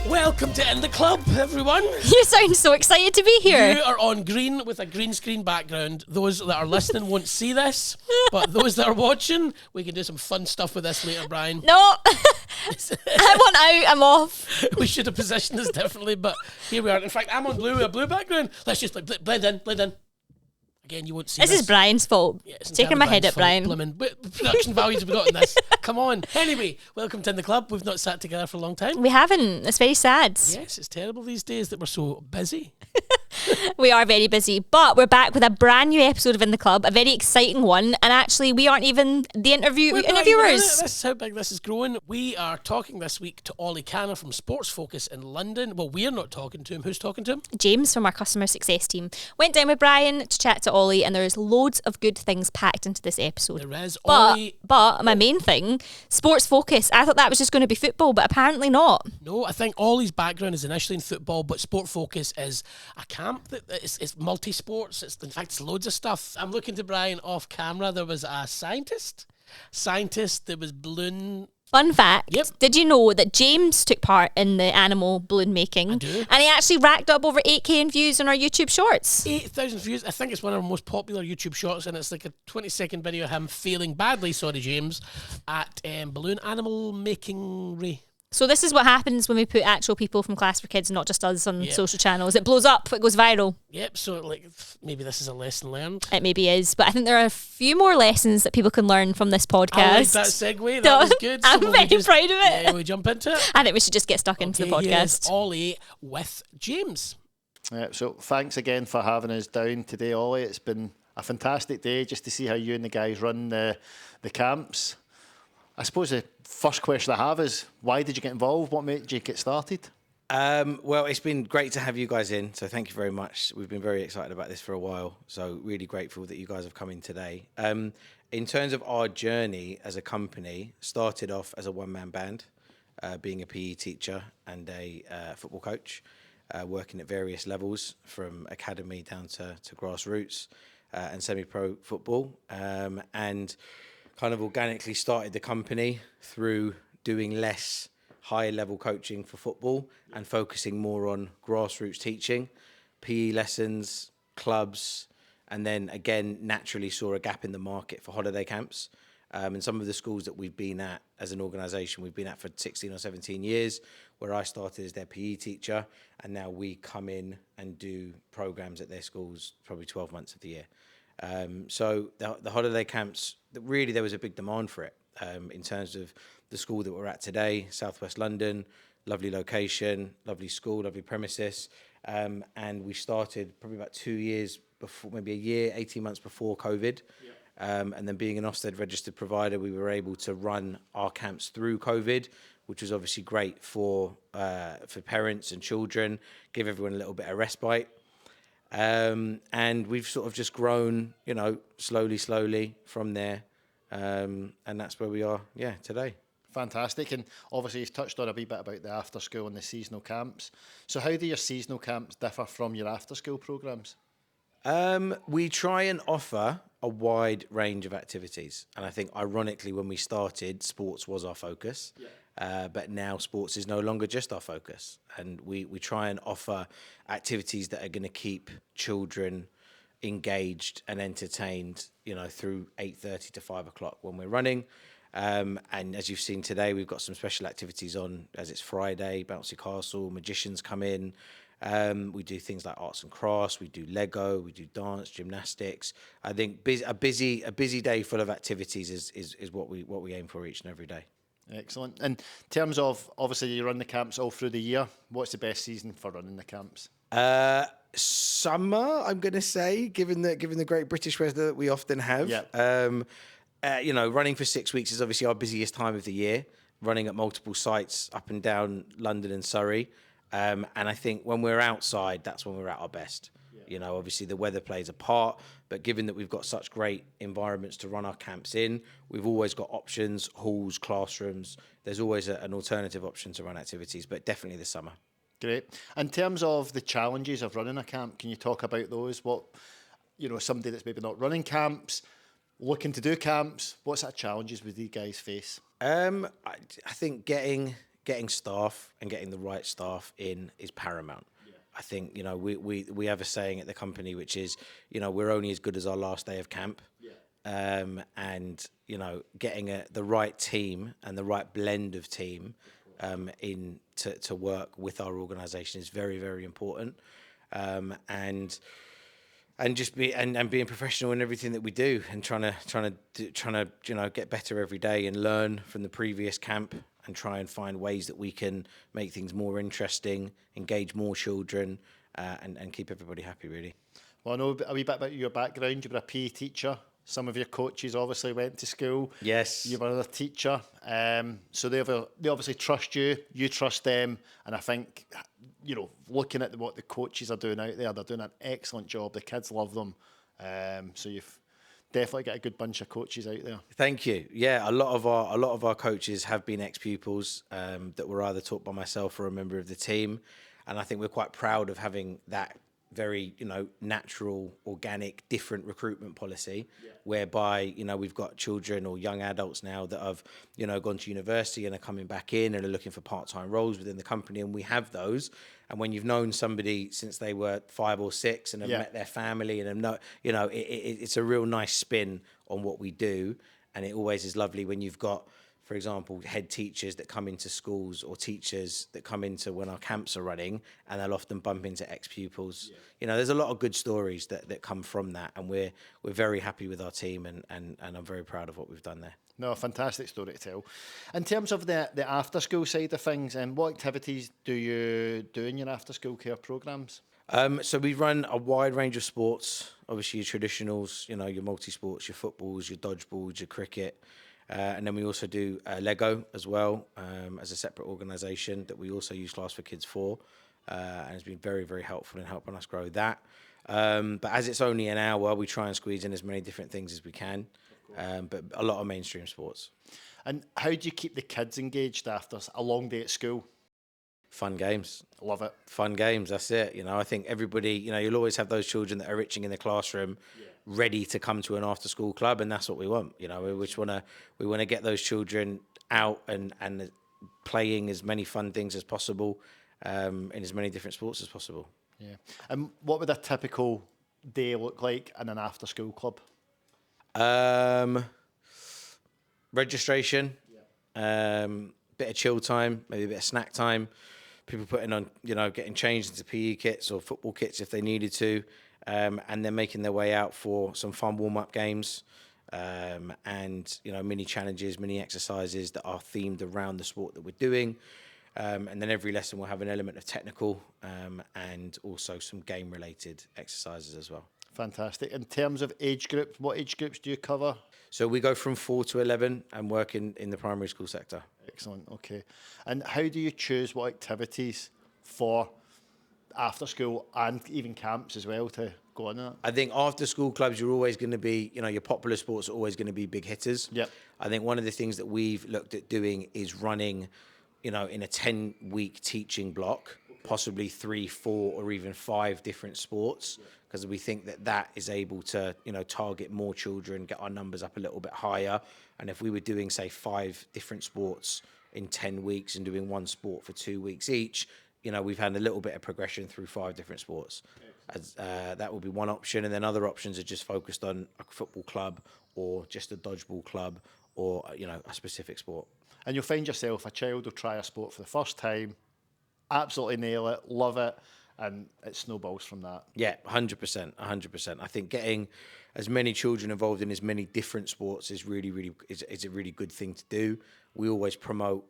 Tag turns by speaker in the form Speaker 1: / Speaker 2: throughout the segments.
Speaker 1: Welcome to In the Club, everyone.
Speaker 2: You sound so excited to be here.
Speaker 1: You are on green with a green screen background. Those that are listening won't see this, but those that are watching, we can do some fun stuff with this later, Brian.
Speaker 2: No, I want out. I'm off.
Speaker 1: We should have positioned this differently, but here we are. In fact, I'm on blue with a blue background. Let's just blend in. Again, you won't see this.
Speaker 2: This is Brian's fault.
Speaker 1: Yeah,
Speaker 2: Taking my head at Brian.
Speaker 1: What production values have we got in this? Come on. Anyway, welcome to In the Club. We've not sat together for a long time.
Speaker 2: We haven't. It's very sad.
Speaker 1: Yes, it's terrible these days that we're so busy.
Speaker 2: We are very busy, but we're back with a brand new episode of In the Club, a very exciting one. And actually, we aren't even the interviewers.
Speaker 1: This is how big this is growing. We are talking this week to Ollie Kanner from ClassForKids in London. Well, we're not talking to him. Who's talking to him?
Speaker 2: James from our customer success team went down with Brian to chat to Ollie, and there's loads of good things packed into this episode.
Speaker 1: There is.
Speaker 2: But my main thing, sports focus. I thought that was just going to be football, but apparently not.
Speaker 1: No, I think Ollie's background is initially in football, but Sport Focus is a camp that it's multi-sports. In fact, it's loads of stuff. I'm looking to Brian off camera. There was a scientist. There was balloon.
Speaker 2: Fun fact,
Speaker 1: Yep.
Speaker 2: Did you know that James took part in the animal balloon making?
Speaker 1: I do.
Speaker 2: And he actually racked up over 8k in views on our YouTube shorts.
Speaker 1: 8,000 views. I think it's one of our most popular YouTube shorts, and it's like a 20-second video of him failing badly, James, at balloon animal making.
Speaker 2: So this is what happens when we put actual people from ClassForKids, not just us, on
Speaker 1: Yep.
Speaker 2: social channels. It blows up, it goes viral.
Speaker 1: Yep, so like maybe this is a lesson learned.
Speaker 2: It maybe is, but I think there are a few more lessons that people can learn from this podcast.
Speaker 1: I like that segue. That was good.
Speaker 2: I'm
Speaker 1: will
Speaker 2: very
Speaker 1: we
Speaker 2: proud of it.
Speaker 1: Yeah, we jump into it.
Speaker 2: I think we should just get stuck into the
Speaker 1: Here's
Speaker 2: podcast.
Speaker 1: Ollie with James.
Speaker 3: So thanks again for having us down today, Ollie. It's been a fantastic day just to see how you and the guys run the camps. I suppose the first question I have is, why did you get involved? What made you get started?
Speaker 4: Well, it's been great to have you guys in, so thank you very much. We've been very excited about this for a while, so really grateful that you guys have come in today. In terms of our journey as a company, started off as a one-man band, being a PE teacher and a football coach, working at various levels from academy down to grassroots and semi-pro football, and kind of organically started the company through doing less high-level coaching for football and focusing more on grassroots teaching, PE lessons, clubs, and then again naturally saw a gap in the market for holiday camps. And some of the schools that we've been at as an organisation, we've been at for 16 or 17 years, where I started as their PE teacher, and now we come in and do programmes at their schools probably 12 months of the year. So the holiday camps, really there was a big demand for it in terms of the school that we're at today, Southwest London, lovely location, lovely school, lovely premises. And we started probably about 2 years before, maybe a year, 18 months before COVID. Yeah. And then being an Ofsted registered provider, we were able to run our camps through COVID, which was obviously great for parents and children, give everyone a little bit of respite. And we've sort of just grown, slowly from there. And that's where we are, today.
Speaker 3: Fantastic. And obviously you've touched on a wee bit about the after school and the seasonal camps. So how do your seasonal camps differ from your after school programmes?
Speaker 4: We try and offer a wide range of activities. And I think ironically when we started, sports was our focus. Yeah. But now sports is no longer just our focus. And we try and offer activities that are going to keep children engaged and entertained, through 8:30 to 5 o'clock when we're running. And as you've seen today, we've got some special activities on, as it's Friday, Bouncy Castle, magicians come in. We do things like arts and crafts, we do Lego, we do dance, gymnastics. I think a busy day full of activities is what we aim for each and every day.
Speaker 3: Excellent. In terms of, obviously you run the camps all through the year, what's the best season for running the camps?
Speaker 4: Summer, I'm going to say, given the great British weather that we often have. Yeah. Running for 6 weeks is obviously our busiest time of the year, running at multiple sites up and down London and Surrey. And I think when we're outside, that's when we're at our best. Yeah. Obviously the weather plays a part, but given that we've got such great environments to run our camps in, we've always got options, halls, classrooms. There's always an alternative option to run activities, but definitely the summer.
Speaker 3: Great. In terms of the challenges of running a camp, can you talk about those? What, somebody that's maybe not running camps, looking to do camps, what sort of challenges would you guys face?
Speaker 4: I think getting getting staff and getting the right staff in is paramount. I think, we have a saying at the company, which is, we're only as good as our last day of camp. And, getting the right team and the right blend of team in to work with our organisation is very, very important. And just being professional in everything that we do, and trying to get better every day and learn from the previous camp, and try and find ways that we can make things more interesting, engage more children, and keep everybody happy, really.
Speaker 3: Well, I know a wee bit about your background. You were a PE teacher. Some of your coaches obviously went to school.
Speaker 4: Yes.
Speaker 3: You were a teacher. So they obviously trust you. You trust them. And I think, looking at what the coaches are doing out there, they're doing an excellent job. The kids love them. So you've definitely got a good bunch of coaches out there.
Speaker 4: Thank you. Yeah, a lot of our coaches have been ex-pupils that were either taught by myself or a member of the team, and I think we're quite proud of having that very natural, organic, different recruitment policy, whereby we've got children or young adults now that have gone to university and are coming back in and are looking for part-time roles within the company, and we have those. And when you've known somebody since they were 5 or 6 and have met their family and have it's a real nice spin on what we do. And it always is lovely when you've got, for example, head teachers that come into schools, or teachers that come into when our camps are running, and they'll often bump into ex-pupils. There's a lot of good stories that come from that, and we're very happy with our team, and I'm very proud of what we've done there.
Speaker 3: No, fantastic story to tell. In terms of the after-school side of things, what activities do you do in your after-school care programmes?
Speaker 4: So we run a wide range of sports. Obviously, your traditionals, your multi-sports, your footballs, your dodgeballs, your cricket. And then we also do Lego as well, as a separate organisation that we also use ClassForKids for, and it's been very, very helpful in helping us grow that. But as it's only an hour, we try and squeeze in as many different things as we can, but a lot of mainstream sports.
Speaker 3: And how do you keep the kids engaged after a long day at school?
Speaker 4: Fun games.
Speaker 3: Love it.
Speaker 4: Fun games, that's it. I think everybody, you'll always have those children that are itching in the classroom, ready to come to an after school club, and that's what we want. We just want to get those children out and playing as many fun things as possible, in as many different sports as possible.
Speaker 3: Yeah. And what would a typical day look like in an after school club?
Speaker 4: Registration, bit of chill time, maybe a bit of snack time, people putting on, getting changed into PE kits or football kits if they needed to, and then making their way out for some fun warm-up games, and mini challenges, mini exercises that are themed around the sport that we're doing, and then every lesson will have an element of technical, and also some game-related exercises as well.
Speaker 3: Fantastic. In terms of age groups, what age groups do you cover?
Speaker 4: So we go from 4 to 11 and work in the primary school sector.
Speaker 3: Excellent. Okay. And how do you choose what activities for after school and even camps as well to go on that? I
Speaker 4: think after school clubs, you're always going to be, your popular sports are always going to be big hitters.
Speaker 3: Yep.
Speaker 4: I think one of the things that we've looked at doing is running, in a 10-week teaching block, possibly 3, 4, or even 5 different sports, because we think that is able to, target more children, get our numbers up a little bit higher. And if we were doing, say, 5 different sports in 10 weeks and doing one sport for 2 weeks each, we've had a little bit of progression through 5 different sports. That would be one option. And then other options are just focused on a football club or just a dodgeball club or, a specific sport. And
Speaker 3: you'll find yourself, a child will try a sport for the first time, absolutely nail it, love it, and it snowballs from that.
Speaker 4: Yeah, 100%, 100%. I think getting as many children involved in as many different sports is really is a really good thing to do. We always promote,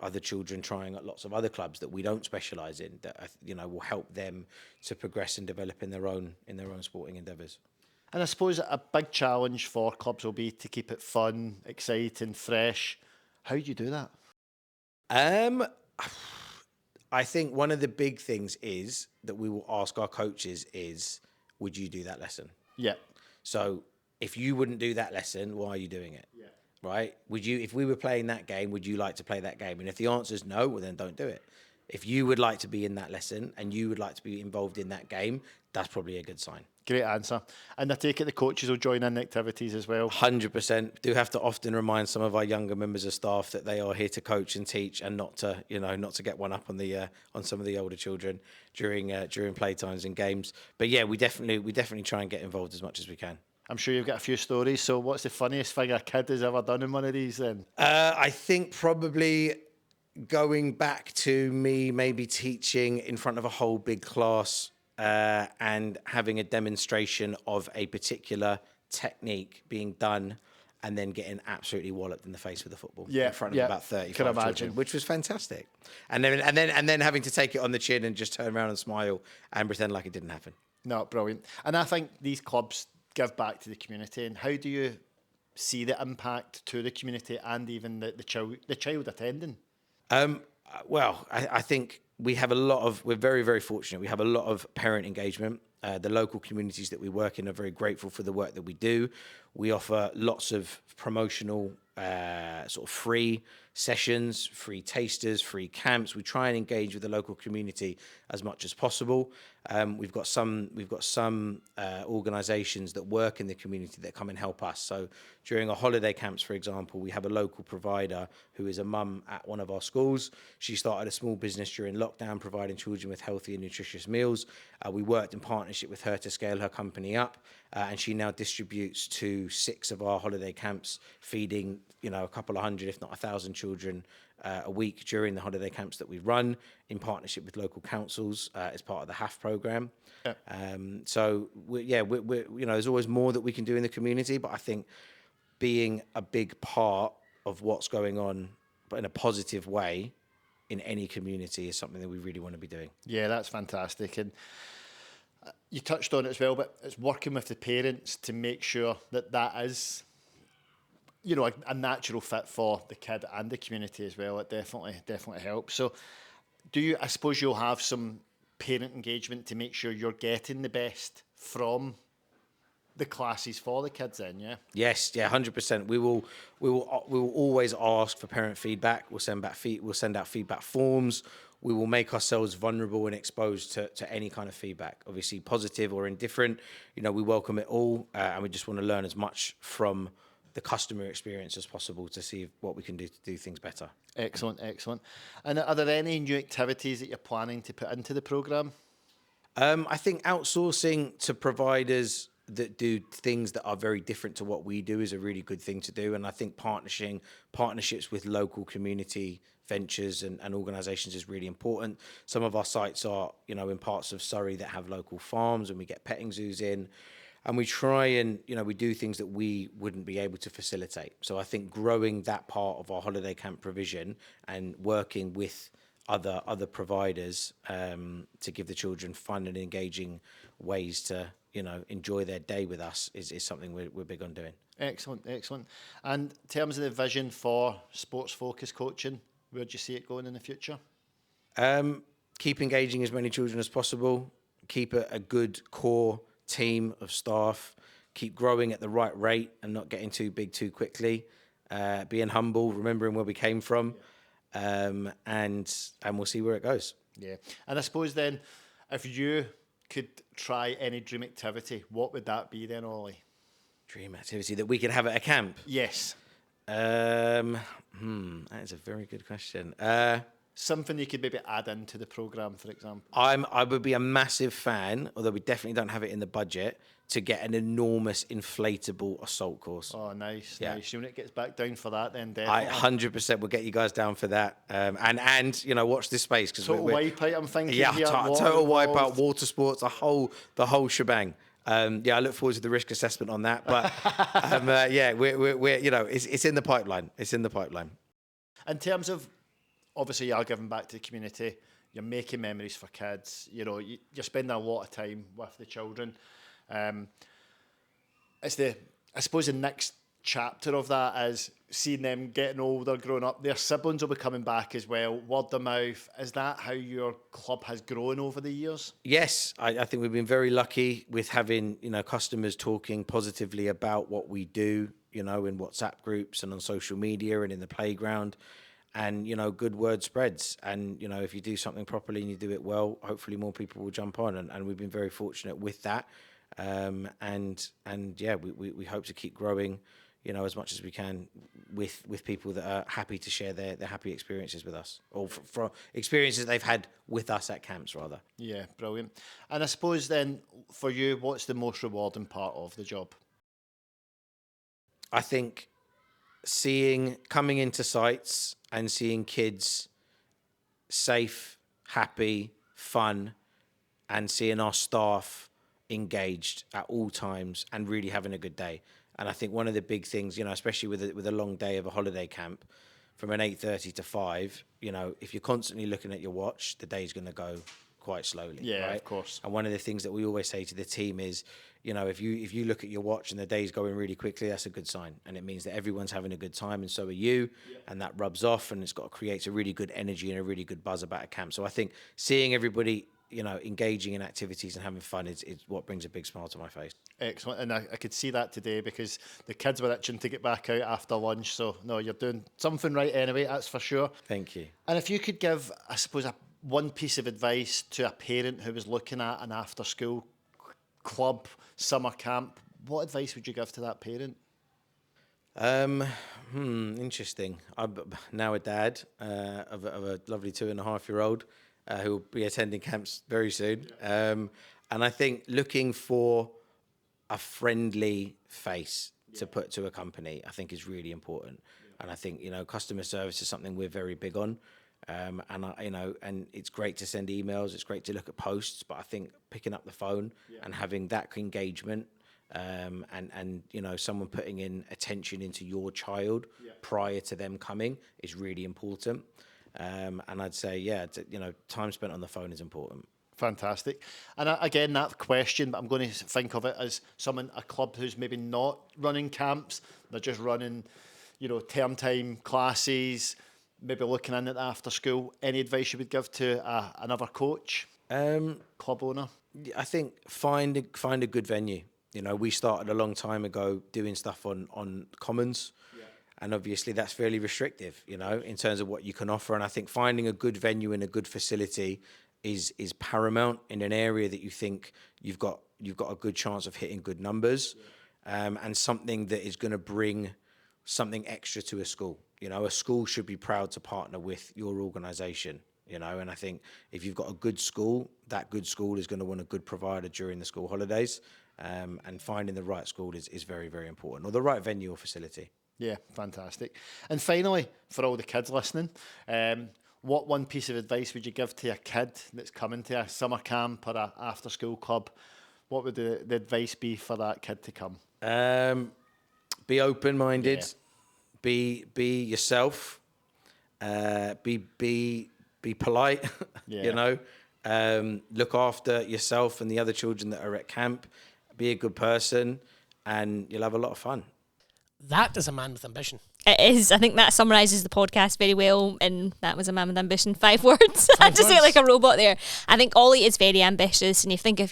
Speaker 4: other children trying at lots of other clubs that we don't specialise in, that will help them to progress and develop in their own sporting endeavours.
Speaker 3: And I suppose a big challenge for clubs will be to keep it fun, exciting, fresh. How do you do that?
Speaker 4: I think one of the big things is that we will ask our coaches is, would you do that lesson?
Speaker 3: Yeah.
Speaker 4: So if you wouldn't do that lesson, why are you doing it?
Speaker 3: Yeah.
Speaker 4: Right? If we were playing that game, would you like to play that game? And if the answer is no, well then don't do it. If you would like to be in that lesson and you would like to be involved in that game, that's probably a good sign.
Speaker 3: Great answer. And I take it the coaches will join in the activities as well.
Speaker 4: 100%. Do have to often remind some of our younger members of staff that they are here to coach and teach, and not to, not to get one up on the on some of the older children during playtimes and games. But yeah, we definitely try and get involved as much as we can.
Speaker 3: I'm sure you've got a few stories. So what's the funniest thing a kid has ever done in one of these then?
Speaker 4: I think probably going back to me maybe teaching in front of a whole big class and having a demonstration of a particular technique being done, and then getting absolutely walloped in the face with a football in front of about 35 children, which was fantastic. And then having to take it on the chin and just turn around and smile and pretend like it didn't happen.
Speaker 3: No, brilliant. And I think these clubs give back to the community. And how do you see the impact to the community and even the child attending?
Speaker 4: Well, I think we're very, very fortunate. We have a lot of parent engagement. The local communities that we work in are very grateful for the work that we do. We offer lots of promotional sort of free sessions, free tasters, free camps. We try and engage with the local community as much as possible. We've got some organisations that work in the community that come and help us. So during our holiday camps, for example, we have a local provider who is a mum at one of our schools. She started a small business during lockdown, providing children with healthy and nutritious meals. We worked in partnership with her to scale her company up, and she now distributes to 6 of our holiday camps, feeding a couple of hundred, if not 1,000 children a week during the holiday camps that we run in partnership with local councils as part of the HAF program. Yeah. So there's always more that we can do in the community, but I think being a big part of what's going on, but in a positive way, in any community is something that we really want to be doing.
Speaker 3: Yeah, that's fantastic. And you touched on it as well, but it's working with the parents to make sure that is, a natural fit for the kid and the community as well. It definitely helps. So I suppose you'll have some parent engagement to make sure you're getting the best from the classes for the kids then, yeah?
Speaker 4: Yes, yeah, 100%. We will always ask for parent feedback. We'll send out feedback forms. We will make ourselves vulnerable and exposed to any kind of feedback, obviously positive or indifferent. We welcome it all, and we just want to learn as much from the customer experience as possible to see what we can do to do things better.
Speaker 3: Excellent. And are there any new activities that you're planning to put into the programme?
Speaker 4: I think outsourcing to providers that do things that are very different to what we do is a really good thing to do. And I think partnerships with local community ventures and organisations is really important. Some of our sites are, in parts of Surrey that have local farms, and we get petting zoos in. And we try and, we do things that we wouldn't be able to facilitate. So I think growing that part of our holiday camp provision and working with other providers to give the children fun and engaging ways to, enjoy their day with us is something we're big on doing.
Speaker 3: Excellent. And in terms of the vision for sports focus coaching, where do you see it going in the future?
Speaker 4: Keep engaging as many children as possible. Keep a good core team of staff, keep growing at the right rate and not getting too big too quickly, being humble, remembering where we came from, and we'll see where it goes.
Speaker 3: Yeah. And I suppose then, if you could try any dream activity, what would that be then, Ollie?
Speaker 4: Dream activity that we could have at a camp?
Speaker 3: Yes.
Speaker 4: That is a very good question.
Speaker 3: Something you could maybe add into the programme, for example.
Speaker 4: I would be a massive fan, although we definitely don't have it in the budget, to get an enormous inflatable assault course.
Speaker 3: Oh, nice. When it gets back down for that, then definitely.
Speaker 4: 100% will get you guys down for that. And watch this space.
Speaker 3: Total wipeout, I'm thinking.
Speaker 4: Yeah,
Speaker 3: here,
Speaker 4: total wipeout, water sports, the whole shebang. I look forward to the risk assessment on that. But we're it's in the pipeline. It's in the pipeline.
Speaker 3: In terms of, obviously, you're giving back to the community. You're making memories for kids. You're spending a lot of time with the children. I suppose the next chapter of that is seeing them getting older, growing up. Their siblings will be coming back as well. Word of mouth. Is that how your club has grown over the years?
Speaker 4: Yes, I think we've been very lucky with having customers talking positively about what we do. In WhatsApp groups and on social media and in the playground. And, good word spreads. And, if you do something properly and you do it well, hopefully more people will jump on. And we've been very fortunate with that. We hope to keep growing, as much as we can with people that are happy to share their happy experiences with us, or for experiences they've had with us at camps, rather.
Speaker 3: Yeah, brilliant. And I suppose then, for you, what's the most rewarding part of the job?
Speaker 4: I think coming into sites and seeing kids safe, happy, fun, and seeing our staff engaged at all times and really having a good day. And I think one of the big things, especially with a long day of a holiday camp, from an 8:30 to 5, if you're constantly looking at your watch, the day's going to go quite slowly.
Speaker 3: Yeah,
Speaker 4: right?
Speaker 3: of course.
Speaker 4: And one of the things that we always say to the team is, if you look at your watch and the day's going really quickly, that's a good sign, and it means that everyone's having a good time, and so are you. Yeah. And that rubs off, and creates a really good energy and a really good buzz about a camp. So I think seeing everybody, engaging in activities and having fun is what brings a big smile to my face.
Speaker 3: Excellent. And I could see that today, because the kids were itching to get back out after lunch. So, no, you're doing something right anyway, that's for sure.
Speaker 4: Thank you.
Speaker 3: And if you could give, I suppose, one piece of advice to a parent who was looking at an after-school club, summer camp, what advice would you give to that parent?
Speaker 4: Interesting. I'm now a dad of a lovely 2.5-year-old who will be attending camps very soon. And I think looking for a friendly face to put to a company, I think, is really important. And I think, customer service is something we're very big on. And it's great to send emails, it's great to look at posts, but I think picking up the phone and having that engagement, and someone putting in attention into your child prior to them coming is really important. And I'd say, time spent on the phone is important.
Speaker 3: Fantastic. And again, that question, but I'm going to think of it as a club who's maybe not running camps, they're just running, term time classes, maybe looking in at the after school. Any advice you would give to another coach, club owner?
Speaker 4: I think find a good venue. We started a long time ago doing stuff on commons, and obviously that's fairly restrictive, in terms of what you can offer. And I think finding a good venue and a good facility is paramount in an area that you think you've got a good chance of hitting good numbers, and something that is going to bring something extra to a school. A school should be proud to partner with your organisation, and I think if you've got a good school, that good school is going to want a good provider during the school holidays, and finding the right school is very, very important, or the right venue or facility.
Speaker 3: Yeah, fantastic. And finally, for all the kids listening, what one piece of advice would you give to a kid that's coming to a summer camp or a after-school club? What would the advice be for that kid to come?
Speaker 4: Be open-minded, be yourself, be polite, look after yourself and the other children that are at camp, be a good person, and you'll have a lot of fun.
Speaker 1: That is a man with ambition.
Speaker 2: It is. I think that summarises the podcast very well, and that was a man with ambition. 5 words. I had to say it like a robot there. I think Ollie is very ambitious, and you think of,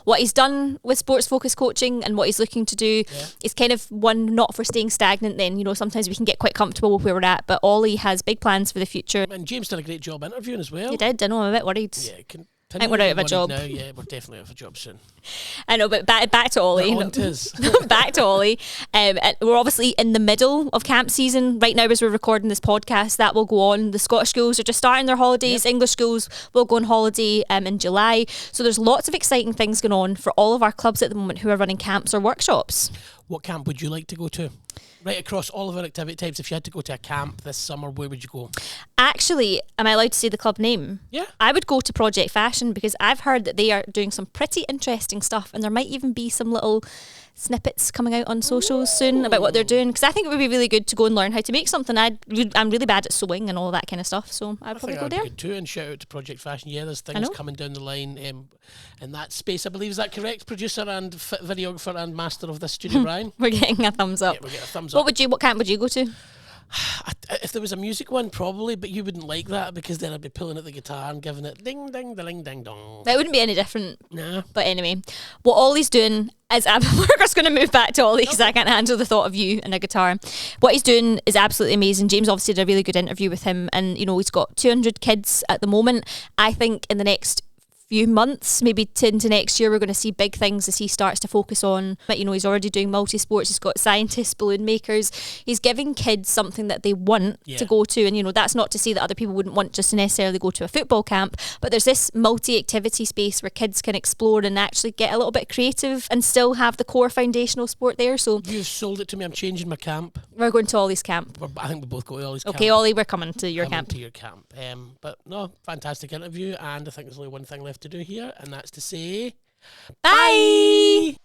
Speaker 2: what he's done with sports focus coaching and what he's looking to do. It's kind of one not for staying stagnant then. Sometimes we can get quite comfortable with where we're at, but Ollie has big plans for the future.
Speaker 1: And James did a great job interviewing as well.
Speaker 2: He did. I know, I'm a bit worried.
Speaker 1: Yeah,
Speaker 2: I think we're out of a job.
Speaker 1: Now. Yeah, we're definitely out of a job soon.
Speaker 2: I know, but back to Ollie. Back to Ollie. We're obviously in the middle of camp season right now as we're recording this podcast. That will go on. The Scottish schools are just starting their holidays. Yep. English schools will go on holiday in July. So there's lots of exciting things going on for all of our clubs at the moment who are running camps or workshops.
Speaker 1: What camp would you like to go to? Right across all of our activity types, if you had to go to a camp this summer, where would you go?
Speaker 2: Actually, am I allowed to say the club name?
Speaker 1: Yeah.
Speaker 2: I would go to Project Fashion, because I've heard that they are doing some pretty interesting stuff, and there might even be some little snippets coming out on socials soon about what they're doing, because I think it would be really good to go and learn how to make something. I'm really bad at sewing and all that kind of stuff, so I'd probably go there.
Speaker 1: Good too, and shout out to Project Fashion. Yeah, there's things coming down the line in that space, I believe. Is that correct? Producer and videographer and master of this studio, Brian?
Speaker 2: We're getting a thumbs up.
Speaker 1: Yeah, we're getting a thumbs up.
Speaker 2: What camp would you go to?
Speaker 1: If there was a music one, probably, but you wouldn't like that because then I'd be pulling at the guitar and giving it ding, ding, ding, ding, dong.
Speaker 2: That wouldn't be any different.
Speaker 1: Nah.
Speaker 2: But anyway, what Ollie's doing is we're just going to move back to Ollie because I can't handle the thought of you and a guitar. What he's doing is absolutely amazing. James obviously did a really good interview with him, and he's got 200 kids at the moment. I think in the next few months, maybe into next year, we're going to see big things as he starts to focus on. But he's already doing multi-sports. He's got scientists, balloon makers. He's giving kids something that they want to go to, and that's not to say that other people wouldn't want just to necessarily go to a football camp, but there's this multi-activity space where kids can explore and actually get a little bit creative and still have the core foundational sport there. So
Speaker 1: you've sold it to me. I'm changing my camp.
Speaker 2: We're going to Ollie's camp.
Speaker 1: I think we both go to Ollie's camp.
Speaker 2: Okay, Ollie, we're coming to your camp.
Speaker 1: To your camp. But no, fantastic interview, and I think there's only one thing left to do here, and that's to say
Speaker 2: bye.